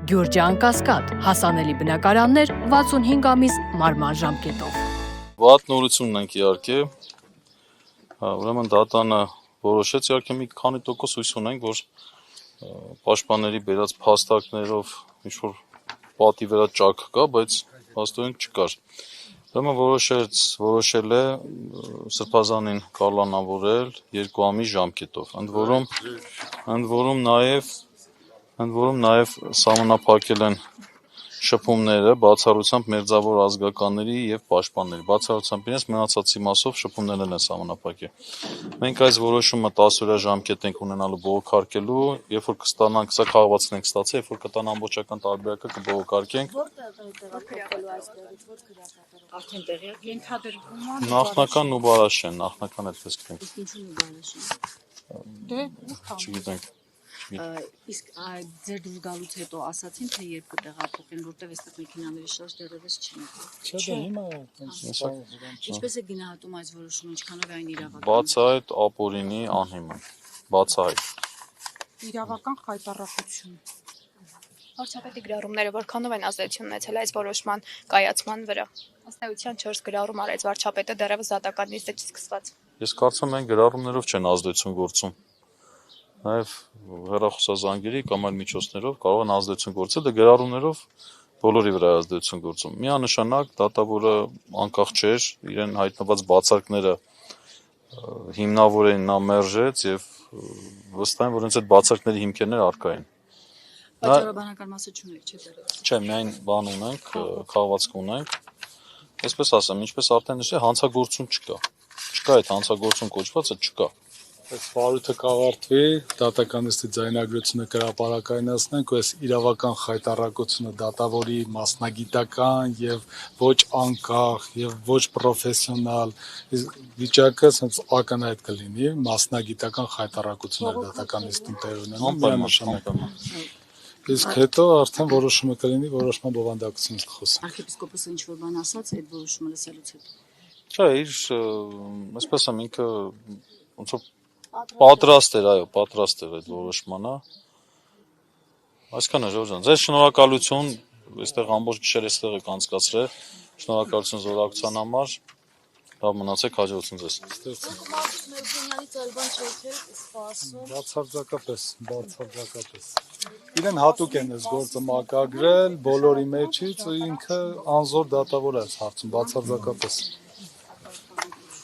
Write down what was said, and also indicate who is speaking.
Speaker 1: Գյուրջան Կասկադ, հասանելի բնակարաններ 65 ամիս մարման ժամկետով։
Speaker 2: Վատ նորություն ունենք իհարկե, ուրեմն դատանը որոշեց իհարկե մի քանի տոկոս հույս ունենք, որ պաշտպանների բերած փաստարկներով ինչ-որ պատի վրա ճաք կա, բայց փաստորեն չկար։ Ուրեմն որոշել է սրբազանին կալանավորել 2 ամիս ժամկետով, ընդ որում նաև սահմանափակել են շփումները բացառությամբ մերձավոր ազգականների եւ պաշտպանների, բացառությամբ իրենց մնացածի մասով շփումներն են սահմանափակել։ Մենք այս որոշումը 10 օրյա ժամկետ ենք ունենալու բողոքարկելու, երբ որ կստանանք, սա քաղաքացին ենք ստացել, երբ որ կտան ամբողջական տարբերակը կբողոքարկենք։
Speaker 3: Արդեն տեղյակ ենթադրվում է։
Speaker 2: Նախնական Նուբարաշեն, նախնական այդպես կտենք։
Speaker 3: Իսկ ինչու Նուբարաշեն։
Speaker 2: Չգիտենք։
Speaker 3: Իսկ ձեր դուրս գալուց հետո ասացին, թե երբ կտեղափոխեն, որտեղ այստեղ մեքենաների շարժ դեռևս չեն։
Speaker 4: Չէ, հիմա
Speaker 3: Ինչպես է գնահատում այս որոշումը, ինչքանով է այն իրավական։
Speaker 2: Բացահայտ ապօրինի անհիմն, բացահայտ։
Speaker 5: Իրավական խայտառակություն։
Speaker 6: Վարչապետի գրառումները որքանով են ազդեցություն ունեցել այս որոշման կայացման վրա։ Ըստ էության 4 գրառում արեց վարչապետը դեռևս դատական նիստը չսկսված։
Speaker 2: Ես կարծում եմ գրառումներով չեն ազդեցություն գործում։ Նաև հեռախոսազանգերի կամ այլ միջոցներով կարող են ազդեցություն գործել, դա գրառումներով բոլորի վրա ազդեցություն գործում։ Միանշանակ դատավորը անկախ չէր, իրեն հայտնված բացարկները հիմնավորեն նա մերժեց եւ վստահ եմ, որ հենց այդ բացարկների հիմքերները առկա են։
Speaker 3: Վաճառաբանական մասը չունեք, չէ՞ դեռևս։
Speaker 2: Չէ, միայն բան ունենք, քաղվածք ունենք։ Այսպես ասեմ, ինչպես արդեն նշել, հանցագործություն չկա։ Չկա այդ հանցագործություն կոչվածը չկա։
Speaker 4: այս վարույթը կավարտվի, դատականիստի ձայնագրությունը կհրապարակայնացնենք, ու այս իրավական խայտառակությունը դատավորի մասնագիտական եւ ոչ անկախ եւ ոչ պրոֆեսիոնալ վիճակը ասենց ակնհայտ կլինի, մասնագիտական խայտառակությունը դատականիստին տեղ ունենալու միանշանակ։ Իսկ հետո արդեն որոշումը կլինի, որոշման բովանդակությունից կխոսենք։
Speaker 3: Արքեպիսկոպոսը ինչ-որ բան ասաց այդ որոշումը լսելուց հետո։
Speaker 2: Չէ, այսպես եմ ինքը ոնց որ պատրաստ էր այդ որոշմանը։ Այսքան է, Ժորժ ջան։ Ձեզ շնորհակալություն, այստեղ ամբողջ գիշեր այստեղ եք անցկացրել։ Շնորհակալություն զորակցության համար։ Լավ մնացեք, հաջողություն ձեզ։ Բացարձակապես։
Speaker 4: Իրեն հատուկ են այս գործը մակագրել բոլորի մեջից ու ինքը անզոր դատավոր է այս հարցում, բացարձակապես։